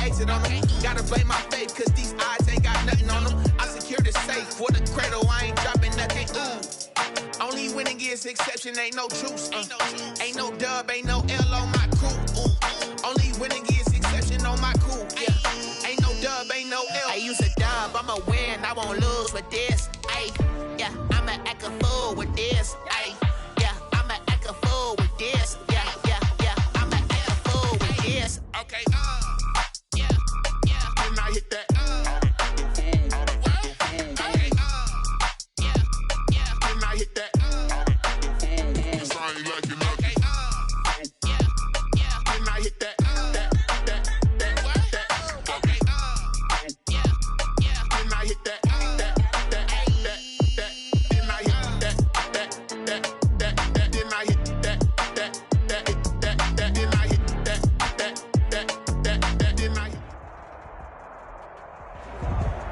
exit on them. Gotta blame my faith, cause these eyes ain't got nothing on them. I secure the safe for the cradle, I ain't dropping nothing. Only winning is exception, ain't no truce. Ain't no dub, ain't no L on my crew. Only winning is exception on my crew. Yeah. Ain't no dub, ain't no L. I use a dub, I'ma win, I won't lose with this. Ay, yeah, I'ma act a fool with this. Ay, yeah, I'ma act a fool with this. Yeah, yeah, yeah, I'ma act a fool with this. Okay, yeah, yeah. Can I hit that?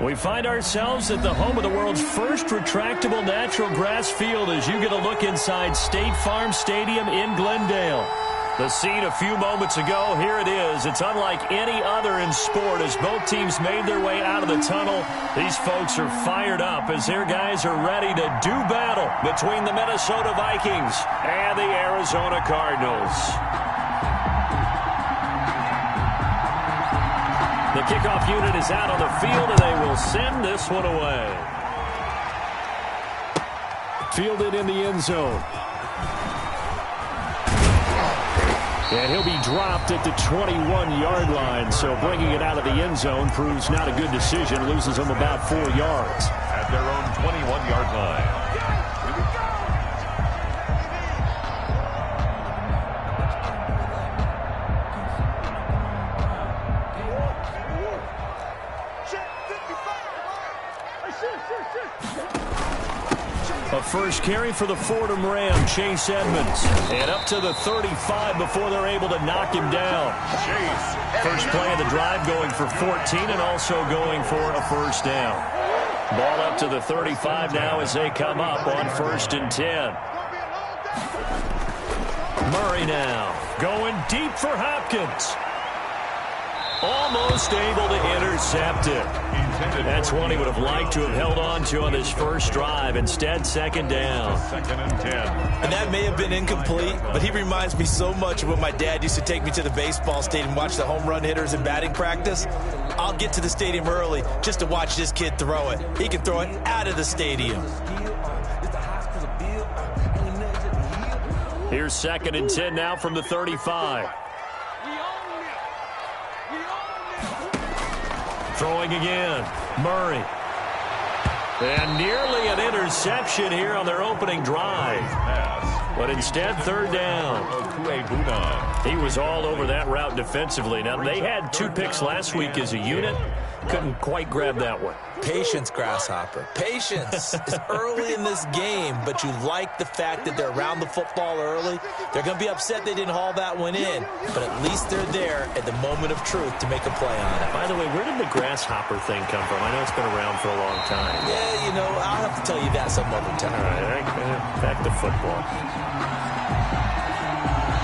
We find ourselves at the home of the world's first retractable natural grass field as you get a look inside State Farm Stadium in Glendale. The scene a few moments ago, here it is. It's unlike any other in sport as both teams made their way out of the tunnel. These folks are fired up as their guys are ready to do battle between the Minnesota Vikings and the Arizona Cardinals. The kickoff unit is out on the field, and they will send this one away. Fielded in the end zone. And he'll be dropped at the 21-yard line, so bringing it out of the end zone proves not a good decision. Loses them about 4 yards. At their own 21-yard line. A first carry for the Fordham Ram, Chase Edmonds. And up to the 35 before they're able to knock him down. Chase. First play of the drive going for 14 and also going for a first down. Ball up to the 35 now as they come up on 1st and 10. Murray now going deep for Hopkins. Almost able to intercept it. That's one he would have liked to have held on to on his first drive. Instead, 2nd down. 2nd and 10. And that may have been incomplete, but he reminds me so much of when my dad used to take me to the baseball stadium and watch the home run hitters in batting practice. I'll get to the stadium early just to watch this kid throw it. He can throw it out of the stadium. Here's 2nd and 10 now from the 35. Throwing again, Murray. And nearly an interception here on their opening drive. But instead, 3rd down. He was all over that route defensively. Now, they had 2 picks last week as a unit. Couldn't quite grab that one. Patience, Grasshopper. Patience. It's early in this game, but you like the fact that they're around the football early. They're going to be upset they didn't haul that one in, but at least they're there at the moment of truth to make a play on it. By the way, where did the Grasshopper thing come from? I know it's been around for a long time. Yeah, you know, I'll have to tell you that some other time. All right, back to football.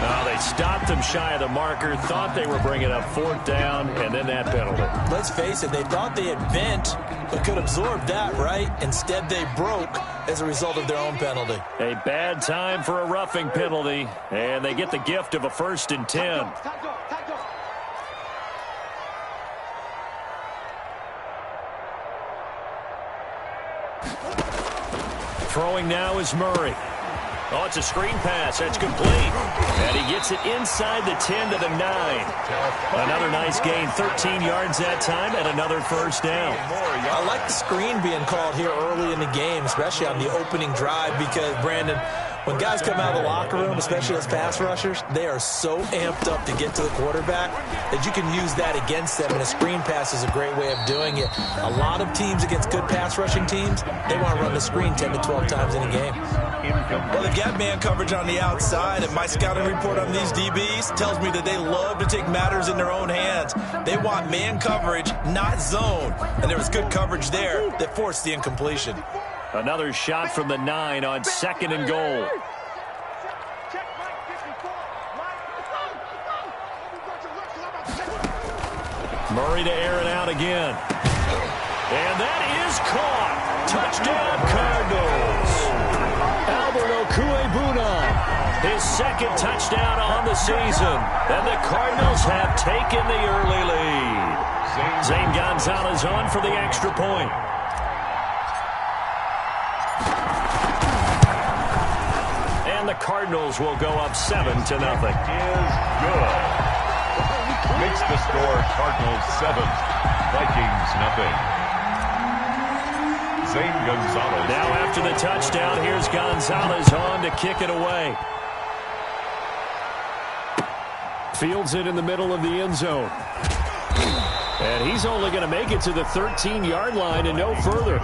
Oh, they stopped him shy of the marker, thought they were bringing up 4th down, and then that penalty. Let's face it, they thought they had bent, but could absorb that, right? Instead, they broke as a result of their own penalty. A bad time for a roughing penalty, and they get the gift of a 1st and 10. Throwing now is Murray. Oh, it's a screen pass. That's complete. And he gets it inside the 10 to the 9. Another nice gain. 13 yards that time and another 1st down. I like the screen being called here early in the game, especially on the opening drive, because, Brandon, when guys come out of the locker room, especially as pass rushers, they are so amped up to get to the quarterback that you can use that against them, and a screen pass is a great way of doing it. A lot of teams against good pass rushing teams, they want to run the screen 10 to 12 times in a game. Well, they've got man coverage on the outside, and my scouting report on these DBs tells me that they love to take matters in their own hands. They want man coverage, not zone, and there was good coverage there that forced the incompletion. Another shot from the 9 on 2nd and goal. Murray to air it out again. And that is caught. Touchdown, Cardinals. Albert Okwuegbunam, his second touchdown on the season. And the Cardinals have taken the early lead. Zane Gonzalez on for the extra point. And the Cardinals will go up 7-0. Is good. Makes the score Cardinals 7, Vikings nothing. Zane Gonzalez. Now after the touchdown, here's Gonzalez on to kick it away. Fields it in the middle of the end zone. And he's only going to make it to the 13-yard line and no further.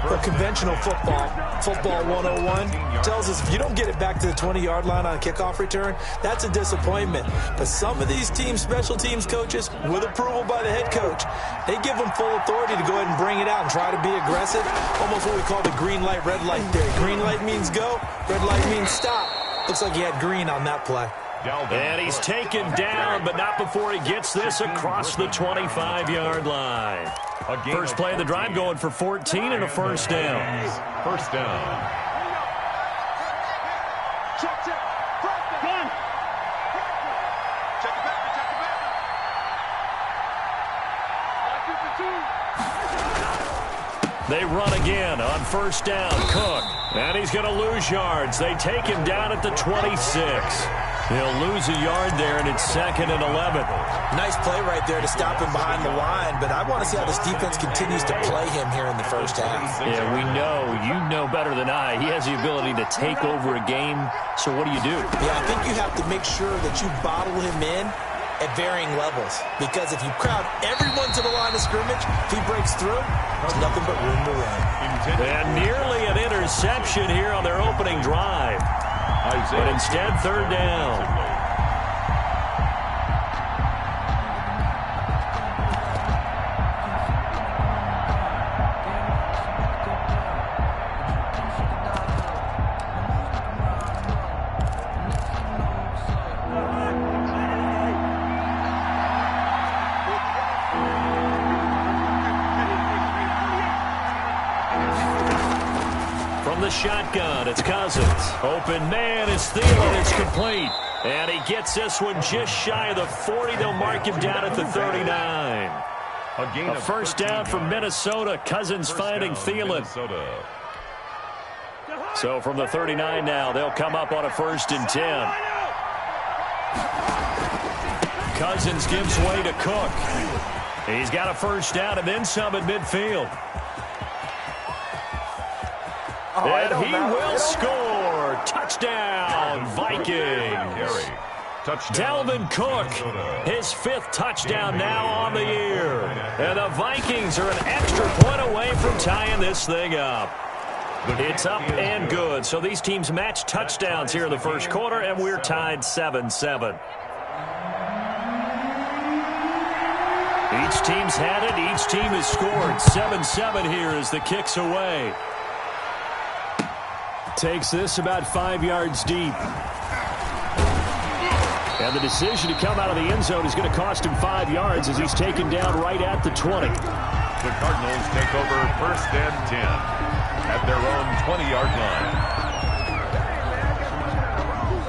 For conventional football 101 tells us if you don't get it back to the 20-yard line on a kickoff return, that's a disappointment. But some of these teams, special teams coaches, with approval by the head coach, they give them full authority to go ahead and bring it out and try to be aggressive. Almost what we call the green light, red light theory. Green light means go, red light means stop. Looks like he had green on that play. And he's taken down, but not before he gets this across the 25-yard line. First play of the drive going for 14 and a first down. First down. They run again on first down. Cook. And he's going to lose yards. They take him down at the 26. He'll lose a yard there, and it's 2nd and 11. Nice play right there to stop him behind the line, but I want to see how this defense continues to play him here in the first half. Yeah, we know. You know better than I. He has the ability to take over a game, so what do you do? Yeah, I think you have to make sure that you bottle him in at varying levels, because if you crowd everyone to the line of scrimmage, if he breaks through, there's nothing but room to run. And nearly an interception here on their opening drive. But instead, third down. Shotgun, it's Cousins. Open man is Thielen. It's complete. And he gets this one just shy of the 40. They'll mark him down at the 39. A first down from Minnesota. Cousins finding Thielen. So from the 39 now, they'll come up on a 1st and 10. Cousins gives way to Cook. He's got a first down and then some at midfield. And he will score. Touchdown, Vikings. Dalvin Cook, his 5th touchdown now on the year. And the Vikings are an extra point away from tying this thing up. It's up and good. So these teams match touchdowns here in the first quarter, and we're tied 7-7. Each team's had it. Each team has scored. 7-7 here as the kick's away. Takes this about 5 yards deep. And the decision to come out of the end zone is going to cost him 5 yards as he's taken down right at the 20. The Cardinals take over 1st and 10 at their own 20-yard line.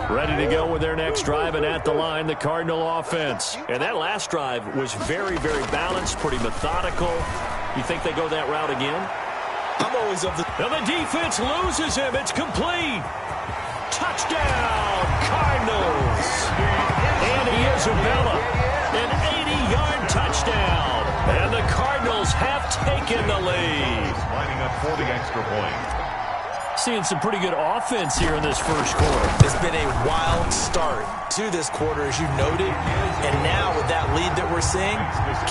Ready to go with their next drive, and at the line, the Cardinal offense. And that last drive was very, very balanced, pretty methodical. You think they go that route again? I'm always of the... And the defense loses him. It's complete. Touchdown, Cardinals. Andy Isabella, an 80-yard touchdown. And the Cardinals have taken the lead. Lining up for the extra point. Seeing some pretty good offense here in this first quarter. It's been a wild start to this quarter, as you noted. And now with that lead that we're seeing,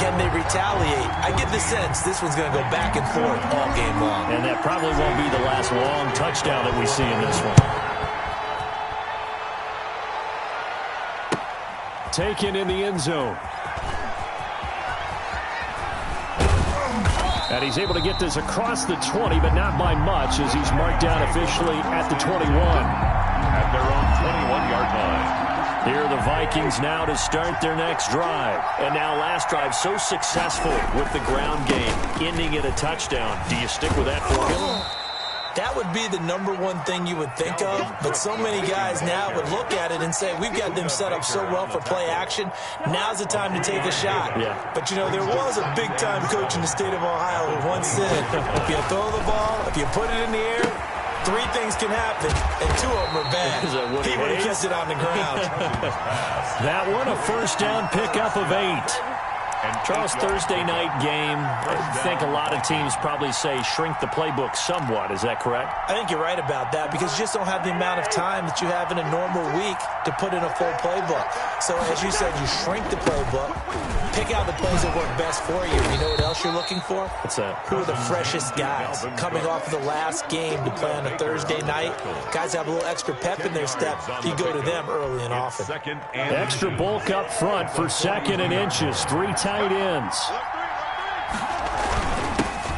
can they retaliate? I get the sense this one's going to go back and forth all game long. And that probably won't be the last long touchdown that we see in this one. Taken in the end zone. And he's able to get this across the 20, but not by much, as he's marked down officially at the 21. At their own 21-yard line. Here are the Vikings now to start their next drive. And now last drive so successful with the ground game, ending in a touchdown. Do you stick with that formula? That would be the number one thing you would think of, but so many guys now would look at it and say, we've got them set up so well for play action, now's the time to take a shot. Yeah. But, you know, there was a big-time coach in the state of Ohio who once said, if you throw the ball, if you put it in the air, 3 things can happen, and 2 of them are bad. He would have kept it on the ground. That one, a first down pickup of 8. Charles, Thursday night game, I think a lot of teams probably say shrink the playbook somewhat. Is that correct? I think you're right about that because you just don't have the amount of time that you have in a normal week to put in a full playbook. So, as you said, you shrink the playbook, pick out the plays that work best for you. You know what else you're looking for? What's that? Who are the freshest guys coming off of the last game to play on a Thursday night? Guys have a little extra pep in their step. You go to them early and often. Extra bulk up front for 2nd and inches. 3 tight ends.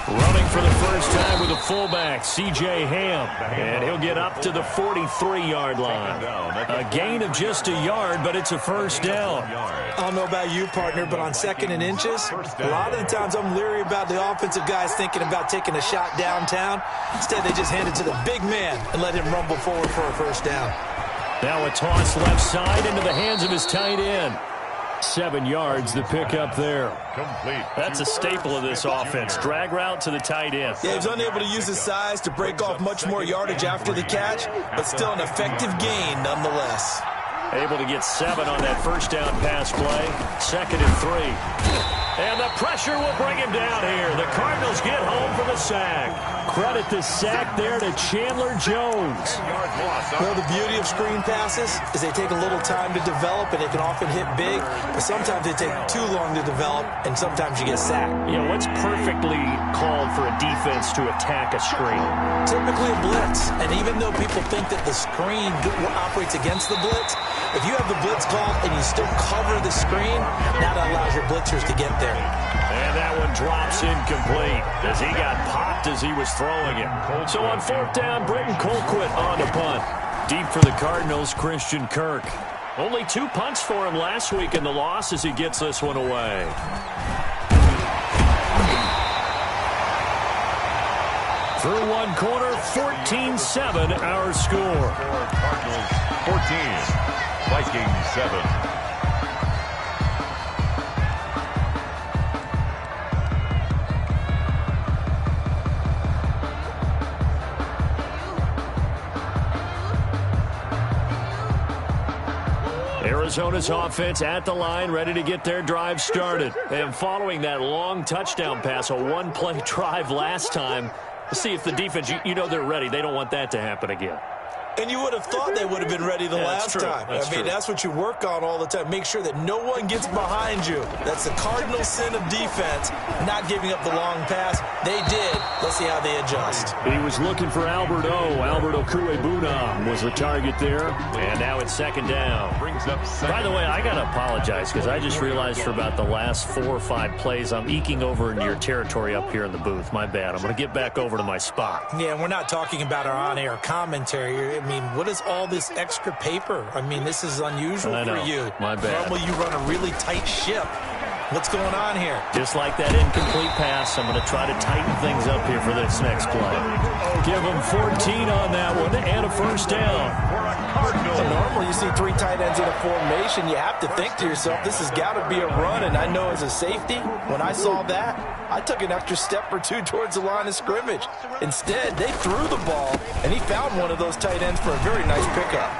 Running for the first time with a fullback, C.J. Ham. And he'll get up to the 43-yard line. A gain of just a yard, but it's a first down. I don't know about you, partner, but on 2nd and inches, a lot of the times I'm leery about the offensive guys thinking about taking a shot downtown. Instead, they just hand it to the big man and let him rumble forward for a first down. Now a toss left side into the hands of his tight end. 7 yards, the pickup there. Complete. That's a staple of this offense. Drag route to the tight end. Yeah, he was unable to use his size to break off much more yardage after the catch, but still an effective gain nonetheless. Able to get 7 on that first down pass play. 2nd and 3. And the pressure will bring him down here. The Cardinals get home for the sack. Credit the sack there to Chandler Jones. Well, the beauty of screen passes is they take a little time to develop, and they can often hit big, but sometimes they take too long to develop, and sometimes you get sacked. You know, what's perfectly called for a defense to attack a screen? Typically a blitz, and even though people think that the screen operates against the blitz, if you have the blitz called and you still cover the screen, now that allows your blitzers to get there. And that one drops incomplete as he got popped as he was throwing it. So on 4th down, Britton Colquitt on the punt. Deep for the Cardinals, Christian Kirk. Only 2 punts for him last week in the loss as he gets this one away. Through one quarter, 14-7 our score. Cardinals 14. Vikings 7. Arizona's offense at the line, ready to get their drive started. And following that long touchdown pass, a 1-play drive last time, see if the defense, you know they're ready. They don't want that to happen again. And you would have thought they would have been ready the last time. That's what you work on all the time. Make sure that no one gets behind you. That's the cardinal sin of defense, not giving up the long pass. They did. Let's see how they adjust. He was looking for Albert Okuebunam was the target there. And now it's 2nd down. By the way, I got to apologize because I just realized for about the last 4 or 5 plays, I'm eking over into your territory up here in the booth. My bad. I'm going to get back over to my spot. Yeah, we're not talking about our on-air commentary. I mean, what is all this extra paper? I mean, this is unusual for you. My bad. Normally you run a really tight ship. What's going on here? Just like that incomplete pass, I'm going to try to tighten things up here for this next play. Give him 14 on that one and a first down. So normally you see 3 tight ends in a formation. You have to think to yourself, this has got to be a run. And I know as a safety, when I saw that, I took an extra step or 2 towards the line of scrimmage. Instead, they threw the ball, and he found one of those tight ends for a very nice pickup.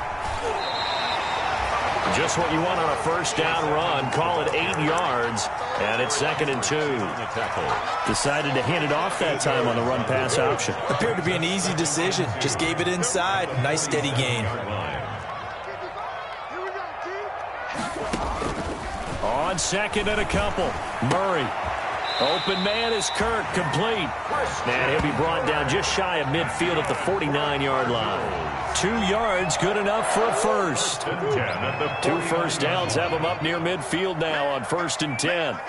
Just what you want on a first down run. Call it 8 yards, and it's 2nd and 2. Decided to hand it off that time on the run-pass option. Appeared to be an easy decision. Just gave it inside. Nice, steady gain. On 2nd and a couple, Murray. Open man is Kirk, complete. And he'll be brought down just shy of midfield at the 49-yard line. 2 yards, good enough for a first. 2 first downs have him up near midfield now on 1st and 10. Here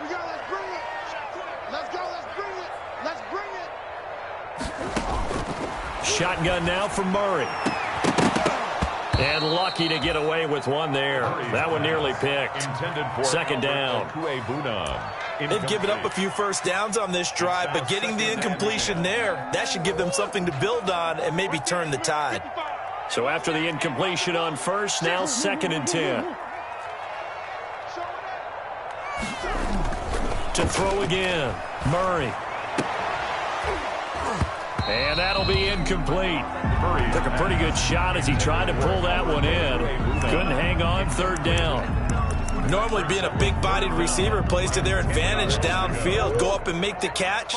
we go, let's bring it. Let's go, let's bring it. Let's bring it. Shotgun now for Murray. And lucky to get away with one there. That one nearly picked. Second down. They've given up a few first downs on this drive, but getting the incompletion there, that should give them something to build on and maybe turn the tide. So after the incompletion on first, now 2nd and 10. To throw again, Murray. And that'll be incomplete. Took a pretty good shot as he tried to pull that one in. Couldn't hang on, 3rd down. Normally being a big-bodied receiver plays to their advantage downfield. Go up and make the catch,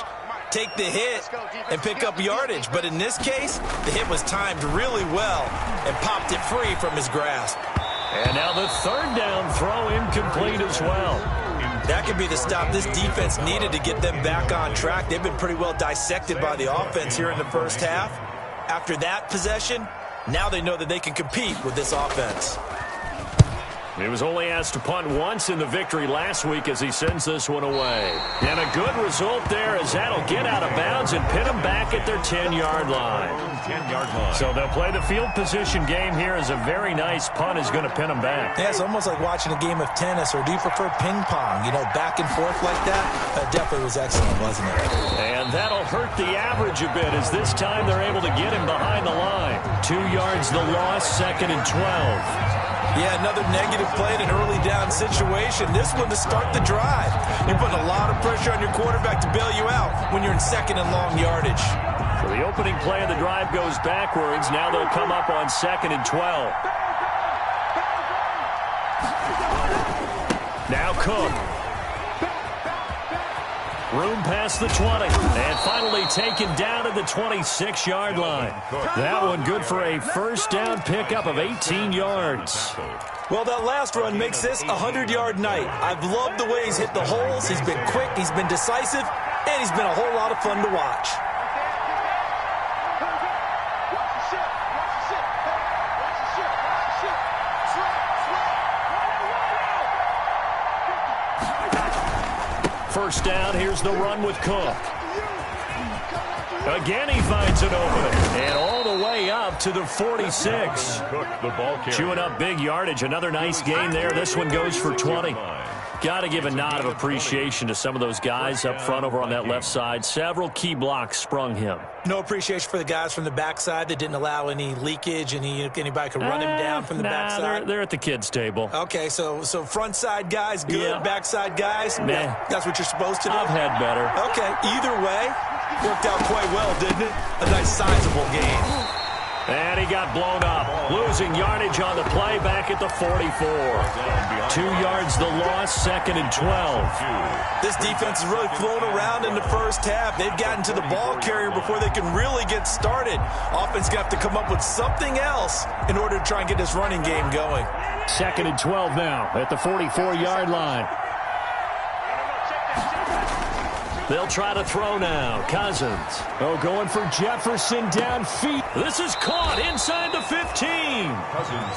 take the hit, and pick up yardage. But in this case, the hit was timed really well and popped it free from his grasp. And now the 3rd down throw incomplete as well. That could be the stop this defense needed to get them back on track. They've been pretty well dissected by the offense here in the first half. After that possession, now they know that they can compete with this offense. He was only asked to punt once in the victory last week as he sends this one away. And a good result there as that'll get out of bounds and pin them back at their 10-yard line. So they'll play the field position game here as a very nice punt is going to pin them back. Yeah, it's almost like watching a game of tennis, or do you prefer ping pong? You know, back and forth like that? That definitely was excellent, wasn't it? And that'll hurt the average a bit as this time they're able to get him behind the line. 2 yards the loss, 2nd and 12. Yeah, another negative play in an early down situation. This one to start the drive. You're putting a lot of pressure on your quarterback to bail you out when you're in 2nd and long yardage. So the opening play of the drive goes backwards. Now they'll come up on 2nd and 12. Now Cook. Room past the 20. And finally taken down at the 26-yard line. That one good for a first down pickup of 18 yards. Well, that last run makes this a 100-yard night. I've loved the way he's hit the holes. He's been quick, he's been decisive, and he's been a whole lot of fun to watch. First down, here's the run with Cook. Again, he finds an opening. And all the way up to the 46. Chewing up big yardage. Another nice gain there. This one goes for 20. Got to give a nod of appreciation to some of those guys up front over on that left side. Several key blocks sprung him. No appreciation for the guys from the backside that didn't allow any leakage, and anybody could run him down from the backside. They're at the kids' table. Okay, so front side guys good, yeah. Backside guys, man, that's what you're supposed to do? I've had better. Okay, either way, worked out quite well, didn't it? A nice sizable gain. And he got blown up. Losing yardage on the play back at the 44. 2 yards the loss, 2nd and 12. This defense has really flown around in the first half. They've gotten to the ball carrier before they can really get started. Offense going to have to come up with something else in order to try and get this running game going. 2nd and 12 now at the 44-yard line. They'll try to throw now. Cousins. Oh, going for Jefferson downfield. This is caught inside the 15.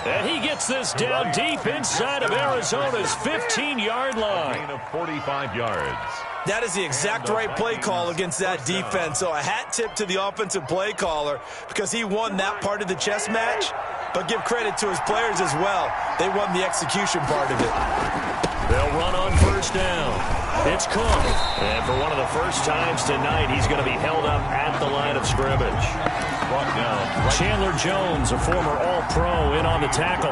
And he gets this down deep inside of Arizona's 15-yard line. Of 45 yards. That is the exact right play call against that defense. So a hat tip to the offensive play caller because he won that part of the chess match. But give credit to his players as well. They won the execution part of it. They'll run on first down. It's Cook. And for one of the first times tonight, he's going to be held up at the line of scrimmage. Chandler Jones, a former All-Pro, in on the tackle.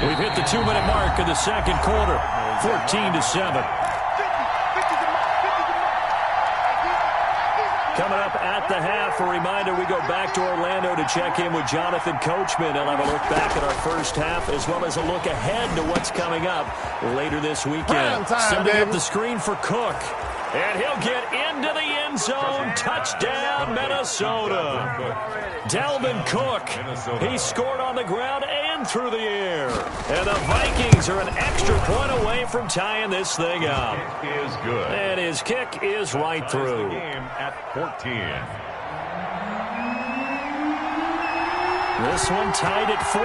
We've hit the 2-minute mark in the second quarter, 14-7. Coming up at the half, a reminder, we go back to Orlando to check in with Jonathan Coachman. He'll have a look back at our first half as well as a look ahead to what's coming up later this weekend. Sending up the screen for Cook. And he'll get into the end zone. Touchdown, Minnesota. Dalvin Cook. He scored on the ground and through the air. And the Vikings are an extra point away from tying this thing up. It is good. And his kick is right through. Game at 14. This one tied at 14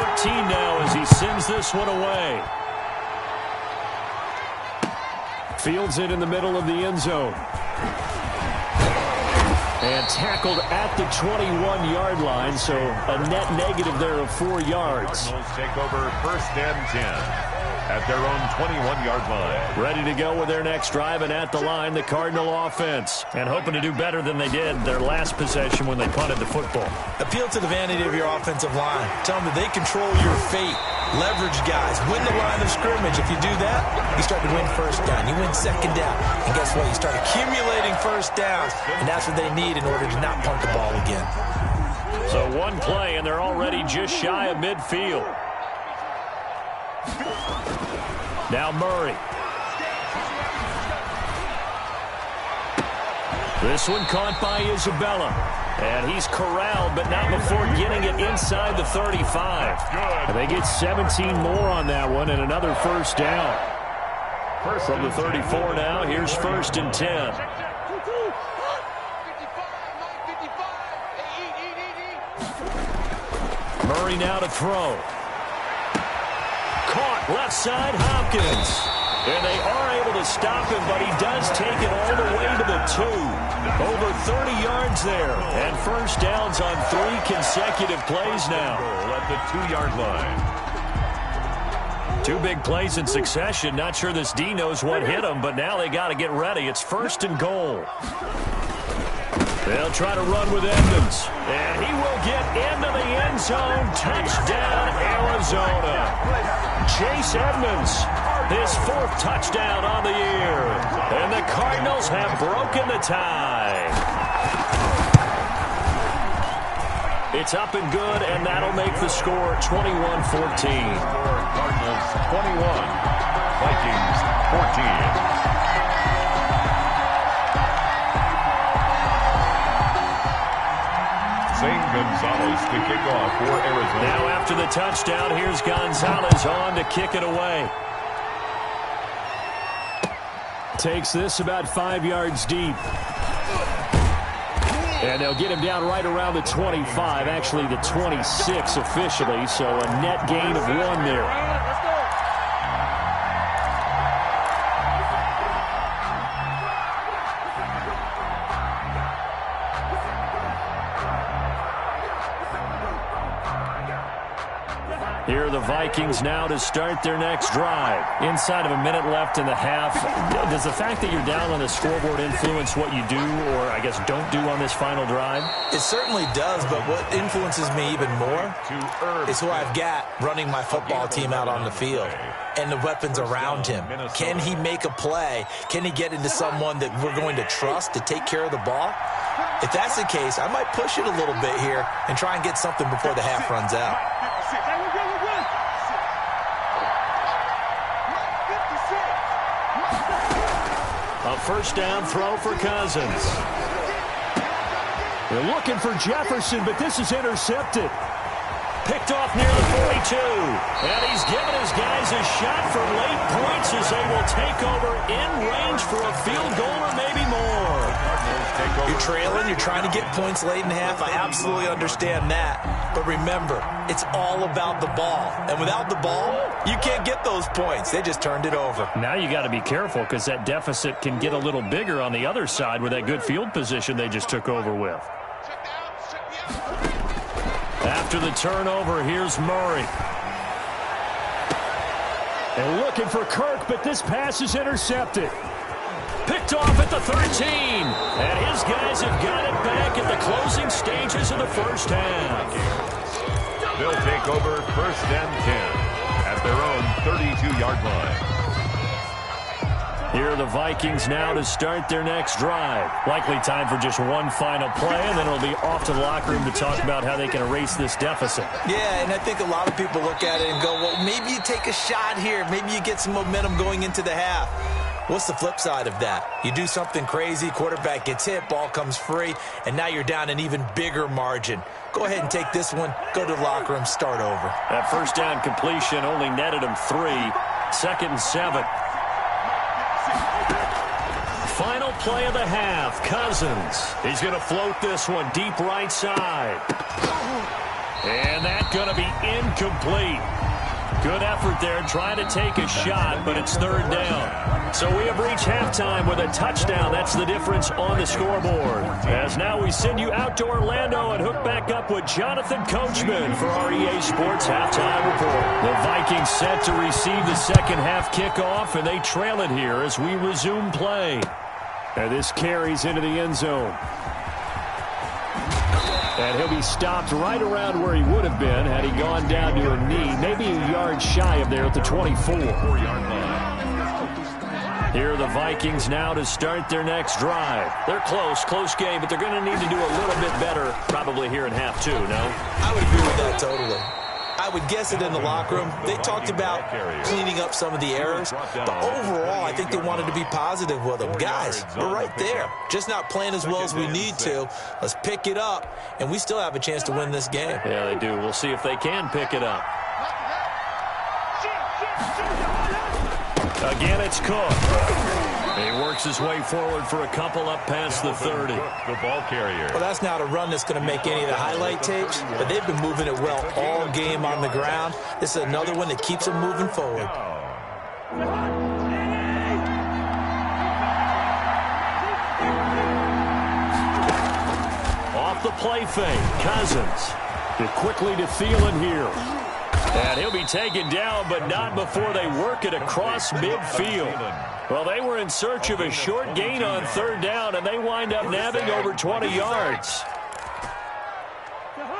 now as he sends this one away. Fields it in the middle of the end zone. And tackled at the 21-yard line, so a net negative there of 4 yards. Cardinals take over 1st and 10 at their own 21-yard line. Ready to go with their next drive, and at the line, the Cardinal offense. And hoping to do better than they did their last possession when they punted the football. Appeal to the vanity of your offensive line. Tell them that they control your fate. Leverage guys. Win the line of scrimmage. If you do that, you start to win first down. You win second down. And guess what? You start accumulating first downs. And that's what they need in order to not punt the ball again. So one play, and they're already just shy of midfield. Now Murray. This one caught by Isabella. And he's corralled, but not before getting it inside the 35. And they get 17 more on that one and another first down. From the 34 now, here's 1st and 10. Murray now to throw. Caught left side, Hopkins. And they are able to stop him, but he does take it all the way to the 2. Over 30 yards there. And first downs on 3 consecutive plays now. At the 2-yard line. 2 big plays in succession. Not sure this D knows what hit him, but now they got to get ready. It's 1st and goal. They'll try to run with Edmonds. And he will get into the end zone. Touchdown, Arizona. Chase Edmonds, his 4th touchdown on the year. And the Cardinals have broken the tie. It's up and good, and that'll make the score 21-14. Cardinals 21, Vikings 14. Gonzalez to kick off for Arizona. Now after the touchdown, here's Gonzalez on to kick it away. Takes this about 5 yards deep. And they'll get him down right around the 25, actually the 26 officially, so a net gain of 1 there. Here are the Vikings now to start their next drive. Inside of a minute left in the half, does the fact that you're down on the scoreboard influence what you do, or I guess don't do on this final drive? It certainly does, but what influences me even more is who I've got running my football team out on the field and the weapons around him. Can he make a play? Can he get into someone that we're going to trust to take care of the ball? If that's the case, I might push it a little bit here and try and get something before the half runs out. A first down throw for Cousins. They're looking for Jefferson, but this is intercepted. Picked off near the 42. And he's given his guys a shot for late points as they will take over in range for a field goal or maybe more. You're trailing. You're trying to get points late in half. I absolutely understand that. But remember, it's all about the ball. And without the ball, you can't get those points. They just turned it over. Now you got to be careful because that deficit can get a little bigger on the other side with that good field position they just took over with. After the turnover, here's Murray. And looking for Kirk, but this pass is intercepted. Picked off at the 13. And his guys have got it back at the closing stages of the first half. They'll take over 1st and 10 at their own 32-yard line. Here are the Vikings now to start their next drive. Likely time for just one final play, and then it'll be off to the locker room to talk about how they can erase this deficit. Yeah, and I think a lot of people look at it and go, well, maybe you take a shot here. Maybe you get some momentum going into the half. What's the flip side of that? You do something crazy, quarterback gets hit, ball comes free, and now you're down an even bigger margin. Go ahead and take this one, go to the locker room, start over. That first down completion only netted him 3. 2nd and 7. Final play of the half, Cousins. He's going to float this one deep right side. And that's going to be incomplete. Good effort there trying to take a shot, but it's third down. So we have reached halftime with a touchdown. That's the difference on the scoreboard. As now we send you out to Orlando and hook back up with Jonathan Coachman for our EA Sports Halftime Report. The Vikings set to receive the second half kickoff, and they trail it here as we resume play. And this carries into the end zone. And he'll be stopped right around where he would have been had he gone down to a knee, maybe a yard shy of there at the 24. Here are the Vikings now to start their next drive. They're close game, but they're going to need to do a little bit better probably here in half two, no? I would agree with that totally. I would guess it in the locker room. They talked about cleaning up some of the errors, but overall, I think they wanted to be positive with them. Guys, we're right there. Just not playing as well as we need to. Let's pick it up, and we still have a chance to win this game. Yeah, they do. We'll see if they can pick it up. Again, it's Cook. He works his way forward for a couple up past the 30. The ball carrier. Well, that's not a run that's going to make any of the highlight tapes, but they've been moving it well all game on the ground. This is another one that keeps them moving forward. Off the play fake, Cousins. Get quickly to Thielen here. And he'll be taken down, but not before they work it across midfield. Well, they were in search of a short gain on third down, and they wind up nabbing over 20 yards.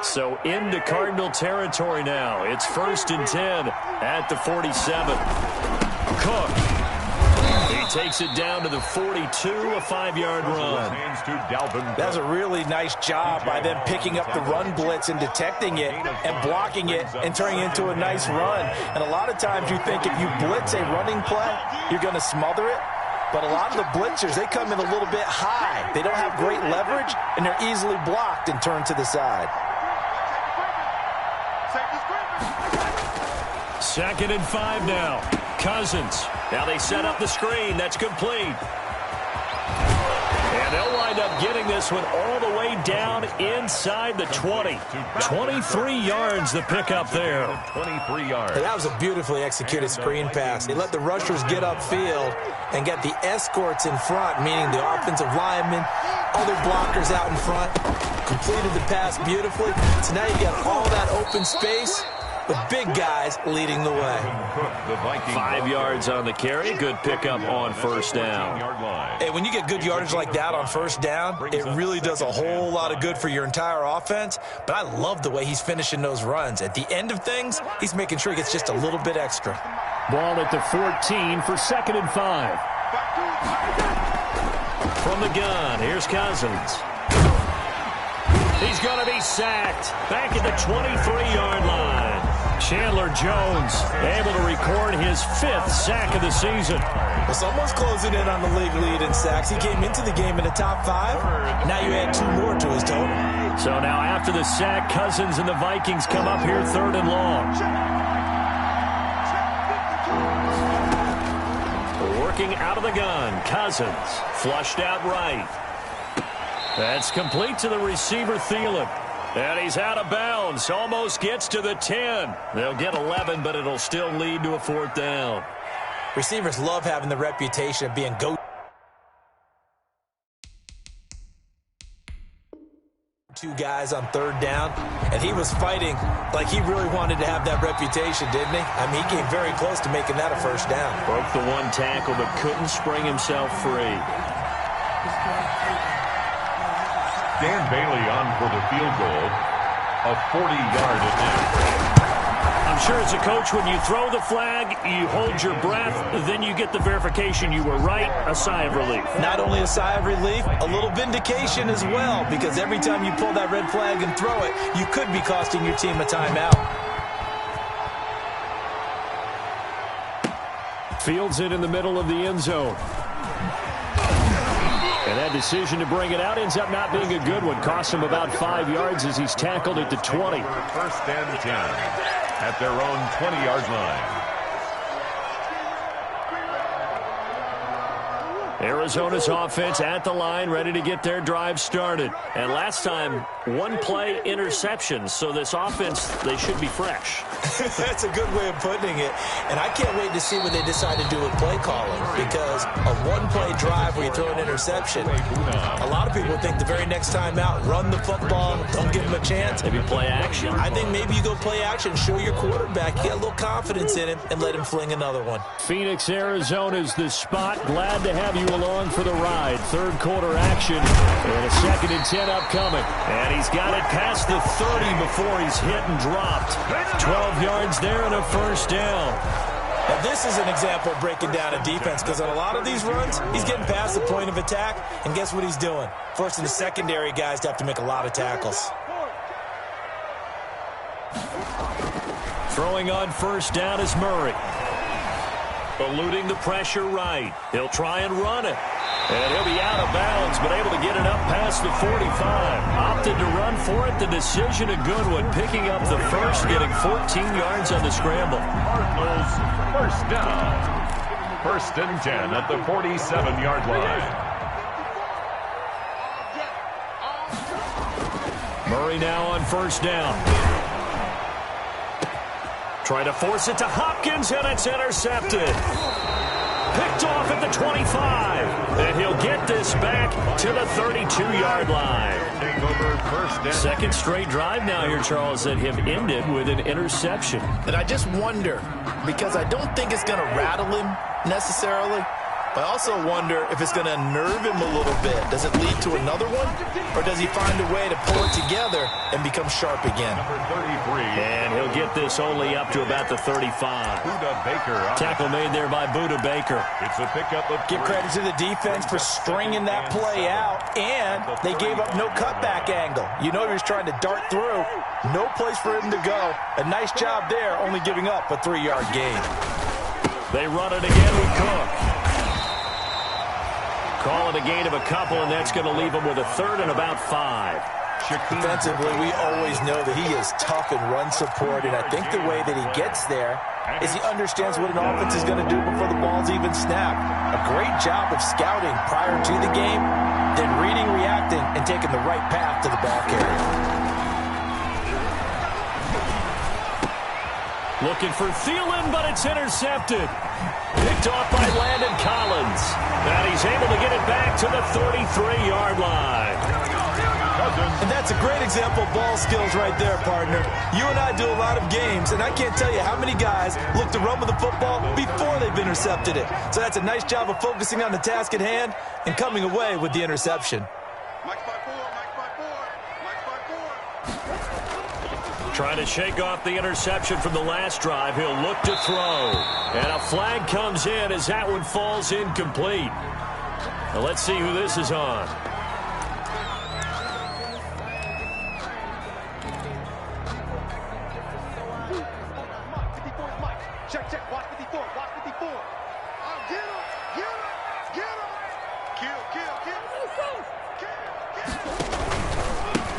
So into Cardinal territory now. It's 1st and 10 at the 47. Cook. He takes it down to the 42, a 5-yard run. That's a really nice job by them picking up the run blitz and detecting it and blocking it and turning it into a nice run. And a lot of times you think if you blitz a running play, you're going to smother it. But a lot of the blitzers, they come in a little bit high. They don't have great leverage, and they're easily blocked and turned to the side. 2nd and 5 now. Cousins. Now they set up the screen. That's complete. And they'll wind up getting this one all the way down inside the 20. 23 yards the pickup there. 23 yards. That was a beautifully executed screen pass. They let the rushers get upfield and get the escorts in front, meaning the offensive linemen, other blockers out in front. Completed the pass beautifully. So now you got all that open space with big guys leading the way. 5 yards on the carry. Good pickup on first down. Hey, when you get good yardage like that on first down, it really does a whole lot of good for your entire offense. But I love the way he's finishing those runs. At the end of things, he's making sure he gets just a little bit extra. Ball at the 14 for 2nd and 5. From the gun, here's Cousins. He's going to be sacked back at the 23-yard line. Chandler Jones able to record his 5th sack of the season. Well, someone's closing in on the league lead in sacks. He came into the game in the top 5. Now you add 2 more to his total. So now after the sack, Cousins and the Vikings come up here 3rd and long. Working out of the gun, Cousins flushed out right. That's complete to the receiver, Thielen. And he's out of bounds. Almost gets to the 10. They'll get 11, but it'll still lead to a 4th down. Receivers love having the reputation of being go-to guys on 3rd down. And he was fighting like he really wanted to have that reputation, didn't he? I mean, he came very close to making that a 1st down. Broke the 1 tackle, but couldn't spring himself free. Dan Bailey on for the field goal, a 40-yard attempt. I'm sure as a coach, when you throw the flag, you hold your breath, then you get the verification you were right, a sigh of relief. Not only a sigh of relief, a little vindication as well, because every time you pull that red flag and throw it, you could be costing your team a timeout. Fields it in the middle of the end zone. And that decision to bring it out ends up not being a good one. Costs him about 5 yards as he's tackled at the 20. 1st and 10 at their own 20-yard line. Arizona's offense at the line, ready to get their drive started. And last time, one-play interceptions, so this offense, they should be fresh. That's a good way of putting it. And I can't wait to see what they decide to do with play calling, because a one-play drive where you throw an interception, a lot of people think the very next time out, run the football, don't give him a chance. Maybe play action. I think maybe you go play action, show your quarterback, get a little confidence in him, and let him fling another one. Phoenix, Arizona's the spot. Glad to have you along for the ride. Third quarter action, and a 2nd and 10 upcoming. And he's got it past the 30 before he's hit and dropped. 12 yards there and a first down. Now this is an example of breaking down a defense, because on a lot of these runs, he's getting past the point of attack, and guess what he's doing? Forcing the secondary guys to have to make a lot of tackles. Throwing on first down is Murray. Eluding the pressure right. He'll try and run it. And he'll be out of bounds, but able to get it up past the 45. Opted to run for it. The decision a good one. Picking up the first, getting 14 yards on the scramble. Cardinals, first down. 1st and 10 at the 47-yard line. Murray now on first down. Trying to force it to Hopkins, and it's intercepted. Picked off at the 25. And he'll get this back to the 32-yard line. Second straight drive now here, Charles, that have ended with an interception. And I just wonder, because I don't think it's going to rattle him necessarily, but I also wonder if it's going to unnerve him a little bit. Does it lead to another one? Or does he find a way to pull it together and become sharp again? Number 33. And he'll get this only up to about the 35. Buda Baker. Tackle made there by Buda Baker. It's a pickup of 3. Give credit to the defense for stringing that play out, and they gave up no cutback angle. You know he was trying to dart through. No place for him to go. A nice job there, only giving up a 3-yard gain. They run it again with Cook. Call it a gain of a couple, and that's going to leave him with a 3rd and about 5. Defensively, we always know that he is tough in run support, and I think the way that he gets there is he understands what an offense is going to do before the ball's even snapped. A great job of scouting prior to the game, then reading, reacting, and taking the right path to the ball carrier. Looking for Thielen, but it's intercepted. Picked off by Landon Collins. And he's able to get it back to the 33-yard line. And that's a great example of ball skills right there, partner. You and I do a lot of games, and I can't tell you how many guys look to run with the football before they've intercepted it. So that's a nice job of focusing on the task at hand and coming away with the interception. Trying to shake off the interception from the last drive. He'll look to throw. And a flag comes in as that one falls incomplete. Now let's see who this is on. Check, watch 54, watch 54. Get him. Kill.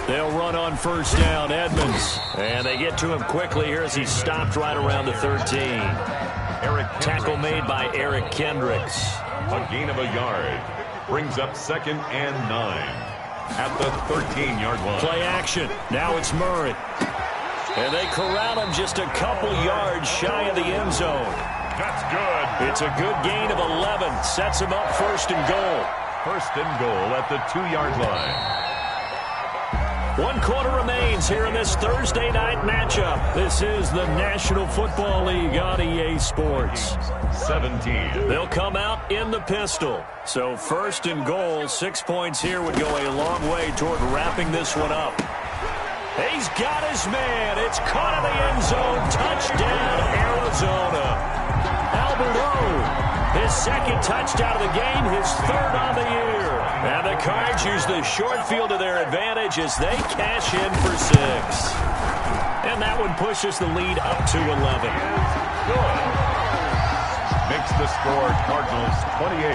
They'll run on first down, Edmonds. And they get to him quickly here as he stopped right around the 13. Tackle made by Eric Kendricks. A gain of a yard. Brings up 2nd and 9 at the 13-yard line. Play action. Now it's Murray. And they corral him just a couple yards shy of the end zone. That's good. It's a good gain of 11. Sets him up 1st and goal. 1st and goal at the 2-yard line. 1 quarter remains here in this Thursday night matchup. This is the National Football League on EA Sports. 17. They'll come out in the pistol. So 1st and goal, 6 points here would go a long way toward wrapping this one up. He's got his man. It's caught in the end zone. Touchdown, Arizona. Albert O, his 2nd touchdown of the game, his 3rd on the year. And the Cards use the short field to their advantage as they cash in for 6. And that one pushes the lead up to 11. Good. Makes the score Cardinals 28,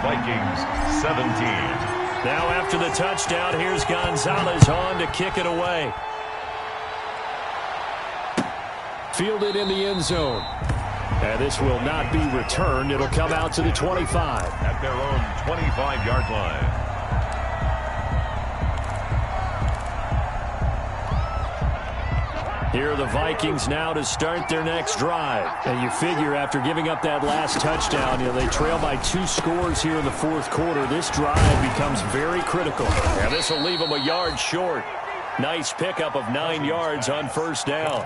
Vikings 17. Now after the touchdown, here's Gonzalez on to kick it away. Fielded in the end zone. And this will not be returned. It'll come out to the 25. At their own 25-yard line. Here are the Vikings now to start their next drive. And you figure after giving up that last touchdown, they trail by 2 scores here in the fourth quarter. This drive becomes very critical. And this will leave them a yard short. Nice pickup of 9 yards on first down.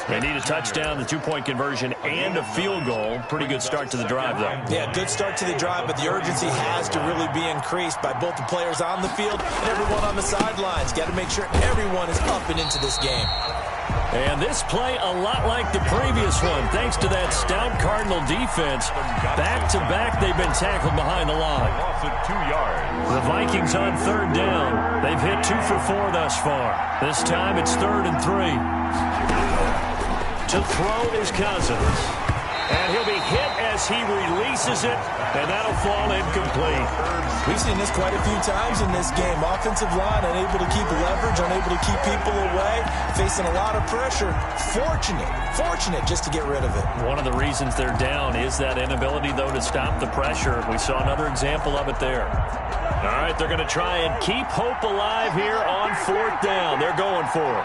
They need a touchdown, the 2-point conversion, and a field goal. Pretty good start to the drive, though. Yeah, good start to the drive, but the urgency has to really be increased by both the players on the field and everyone on the sidelines. Got to make sure everyone is up and into this game. And this play a lot like the previous one, thanks to that stout Cardinal defense. Back-to-back, they've been tackled behind the line. Loss of 2 yards. The Vikings on third down. They've hit 2 for 4 thus far. This time it's 3rd and 3. To throw is Cousins. And he'll be hit as he releases it, and that'll fall incomplete. We've seen this quite a few times in this game. Offensive line unable to keep leverage, unable to keep people away, facing a lot of pressure. Fortunate just to get rid of it. One of the reasons they're down is that inability, though, to stop the pressure. We saw another example of it there. All right, they're going to try and keep hope alive here on 4th down. They're going for it.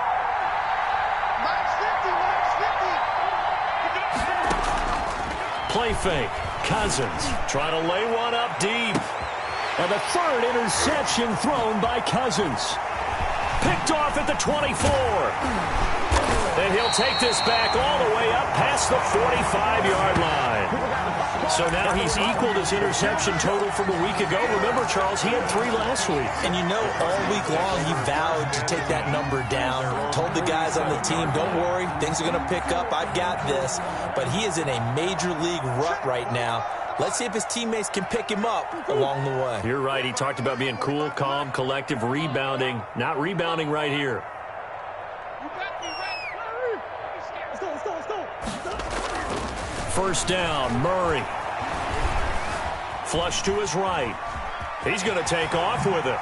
Play fake. Cousins trying to lay one up deep. And the 3rd interception thrown by Cousins. Picked off at the 24. And he'll take this back all the way up past the 45-yard line. So now he's equaled his interception total from a week ago. Remember, Charles, he had 3 last week. And all week long he vowed to take that number down. Told the guys on the team, don't worry, things are going to pick up. I've got this. But he is in a major league rut right now. Let's see if his teammates can pick him up along the way. You're right. He talked about being cool, calm, collective, rebounding. Not rebounding right here. First down, Murray. Flush to his right. He's going to take off with it.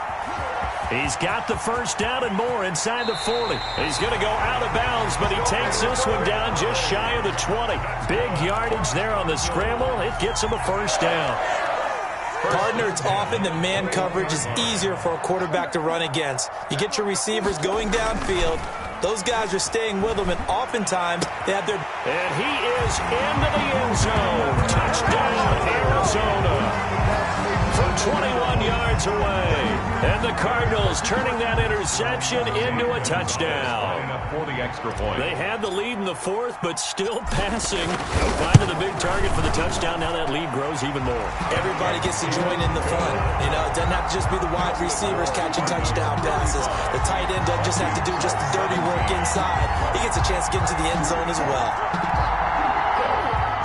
He's got the first down and more inside the 40. He's going to go out of bounds, but he takes this one down just shy of the 20. Big yardage there on the scramble. It gets him a first down. Partner, it's often that man coverage is easier for a quarterback to run against. You get your receivers going downfield. Those guys are staying with them, and oftentimes they have their... And he is into the end zone. Touchdown, Arizona. From 21 yards away. And the Cardinals turning that interception into a touchdown. For the extra point. They had the lead in the 4th, but still passing. Finding the big target for the touchdown. Now that lead grows even more. Everybody gets to join in the fun. It doesn't have to just be the wide receivers catching touchdown passes. The tight end doesn't just have to do just the dirty work inside. He gets a chance to get into the end zone as well.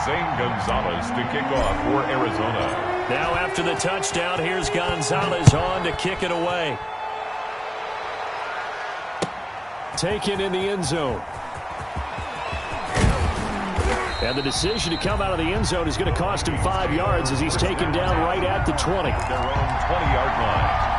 Zane Gonzalez to kick off for Arizona. Now after the touchdown, here's Gonzalez on to kick it away. Taken in the end zone. And the decision to come out of the end zone is going to cost him 5 yards as he's taken down right at the 20. Their own 20-yard line.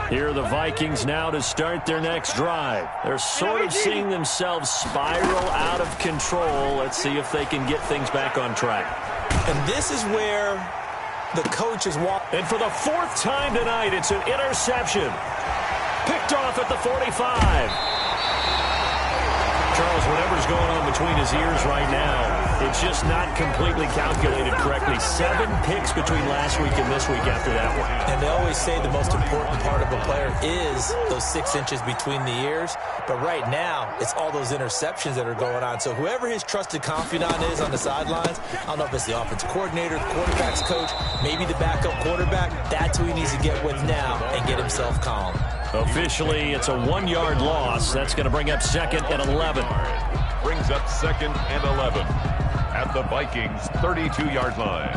Here are the Vikings now to start their next drive. They're sort of seeing themselves spiral out of control. Let's see if they can get things back on track. And this is where the coach is walking. And for the 4th time tonight, it's an interception. Picked off at the 45. Charles, whatever's going on between his ears right now, it's just not completely calculated correctly. 7 picks between last week and this week after that one. And they always say the most important part of a player is those 6 inches between the ears. But right now, it's all those interceptions that are going on. So whoever his trusted confidant is on the sidelines, I don't know if it's the offensive coordinator, the quarterback's coach, maybe the backup quarterback, that's who he needs to get with now and get himself calm. Officially, it's a 1-yard loss. That's going to bring up 2nd and 11. Brings up 2nd and 11 at the Vikings' 32-yard line.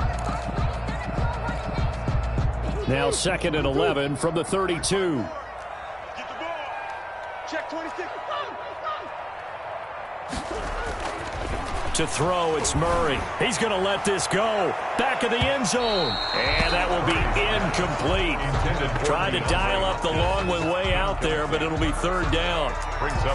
Now 2nd and 11 from the 32. Get the ball. Check 26. To throw, it's Murray. He's going to let this go. Back of the end zone. And that will be incomplete. Tried to dial up the long one way out there, but it'll be third down.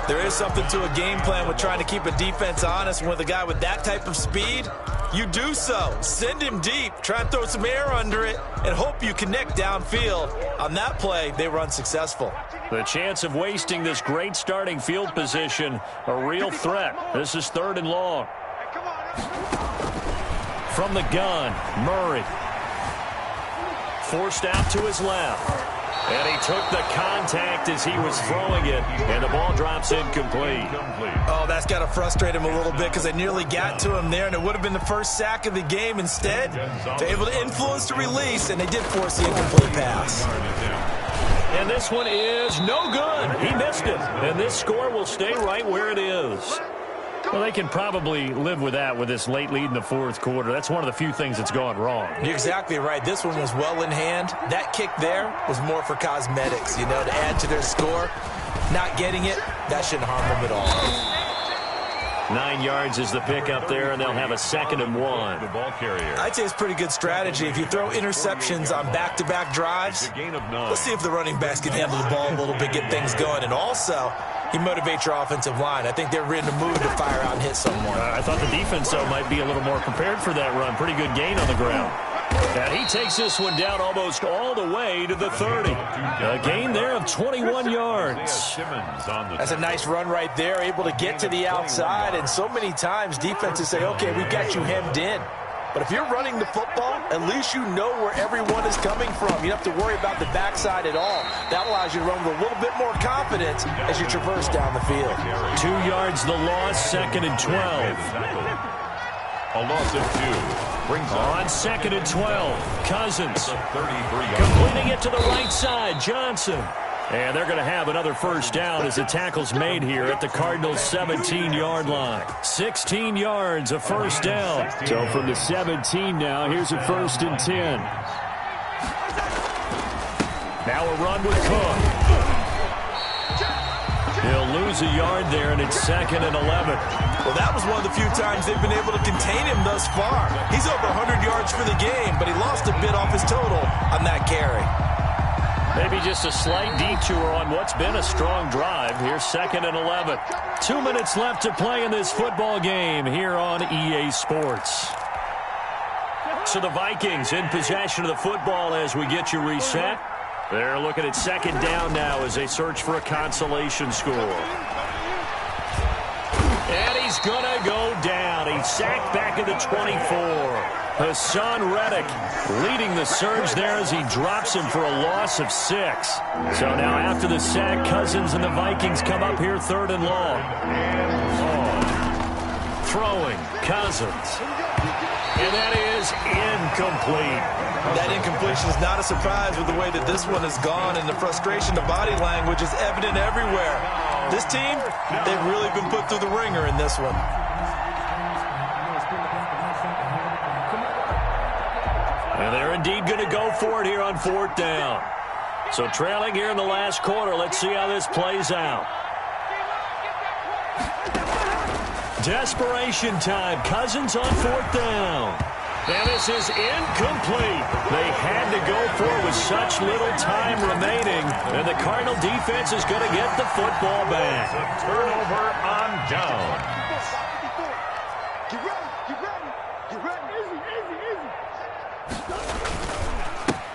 There is something to a game plan with trying to keep a defense honest. With a guy with that type of speed, you do so. Send him deep. Try and throw some air under it and hope you connect downfield. On that play, they were unsuccessful. The chance of wasting this great starting field position, a real threat. This is third and long. From the gun, Murray. Forced out to his left. And he took the contact as he was throwing it, and the ball drops incomplete. Oh, that's got to frustrate him a little bit because they nearly got to him there, and it would have been the first sack of the game. Instead, they're able to influence the release, and they did force the incomplete pass. And this one is no good. He missed it, and this score will stay right where it is. Well, they can probably live with that with this late lead in the fourth quarter. That's one of the few things that's gone wrong. You're exactly right. This one was well in hand. That kick there was more for cosmetics, to add to their score. Not getting it, that shouldn't harm them at all. 9 yards is the pick up there, and they'll have a 2nd and 1. The ball carrier. I'd say it's pretty good strategy. If you throw interceptions on back-to-back drives, let's see if the running backs can handle the ball a little bit, get things going. And also, you motivate your offensive line. I think they're in the mood to fire out and hit someone. I thought the defense, though, might be a little more prepared for that run. Pretty good gain on the ground. And he takes this one down almost all the way to the 30. A gain there of 21 yards. That's a nice run right there, able to get to the outside. And so many times defenses say, okay, we've got you hemmed in. But if you're running the football, at least you know where everyone is coming from. You don't have to worry about the backside at all. That allows you to run with a little bit more confidence as you traverse down the field. 2 yards the loss, 2nd and 12. A loss of 2. On 2nd and 12, Cousins completing it to the right side, Johnson. And they're going to have another first down as the tackle's made here at the Cardinals' 17-yard line. 16 yards, a first down. So from the 17 now, here's a 1st and 10. Now a run with Cook. He'll lose a yard there, and it's 2nd and 11. Well, that was one of the few times they've been able to contain him thus far. He's over 100 yards for the game, but he lost a bit off his total on that carry. Maybe just a slight detour on what's been a strong drive. Here's 2nd and 11. 2 minutes left to play in this football game here on EA Sports. So the Vikings in possession of the football as we get you reset. They're looking at 2nd down now as they search for a consolation score. And he's going to go down. He's sacked back at the 24. Hassan Reddick leading the surge there as he drops him for a loss of 6. So now after the sack, Cousins and the Vikings come up here 3rd and long. Throwing, Cousins. And that is incomplete. That incompletion is not a surprise with the way that this one has gone, and the frustration, the body language is evident everywhere. This team, they've really been put through the ringer in this one. And they're indeed going to go for it here on 4th down. So trailing here in the last quarter, let's see how this plays out. Desperation time. Cousins on 4th down. And this is incomplete. They had to go for it with such little time remaining. And the Cardinal defense is going to get the football back. A turnover on down.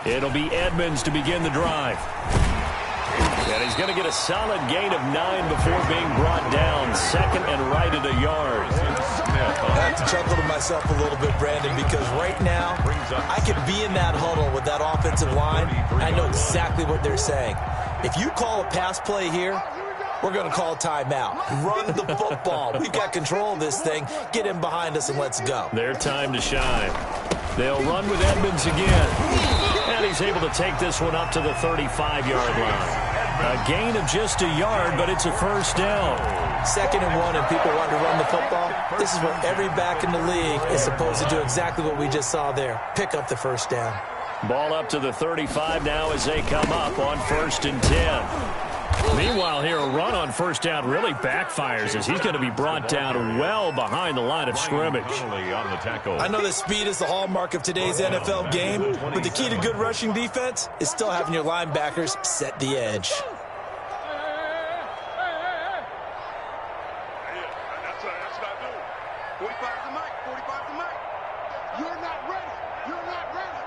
It'll be Edmonds to begin the drive. And he's going to get a solid gain of 9 before being brought down. 2nd and right at a yard. I have to chuckle to myself a little bit, Brandon, because right now I could be in that huddle with that offensive line. I know exactly what they're saying. If you call a pass play here, we're going to call timeout. Run the football. We've got control of this thing. Get him behind us and let's go. Their time to shine. They'll run with Edmonds again. And he's able to take this one up to the 35-yard line. A gain of just a yard, but it's a first down. 2nd and 1, and people want to run the football. This is what every back in the league is supposed to do, exactly what we just saw there. Pick up the first down. Ball up to the 35 now as they come up on 1st and 10. Meanwhile, here, a run on first down really backfires as he's going to be brought down well behind the line of scrimmage. On the tackle. I know that speed is the hallmark of today's NFL game, but the key to good rushing defense is still having your linebackers set the edge. That's what I do. 45 to Mike. 45 to Mike. You're not ready. You're not ready.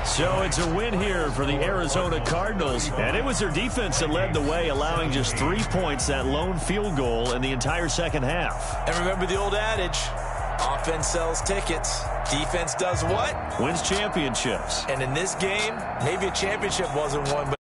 So it's a win here for the Arizona Cardinals, and it was their defense that led the way, allowing just 3 points, that lone field goal in the entire second half. And remember the old adage, offense sells tickets, defense does what? Wins championships. And in this game, maybe a championship wasn't won, but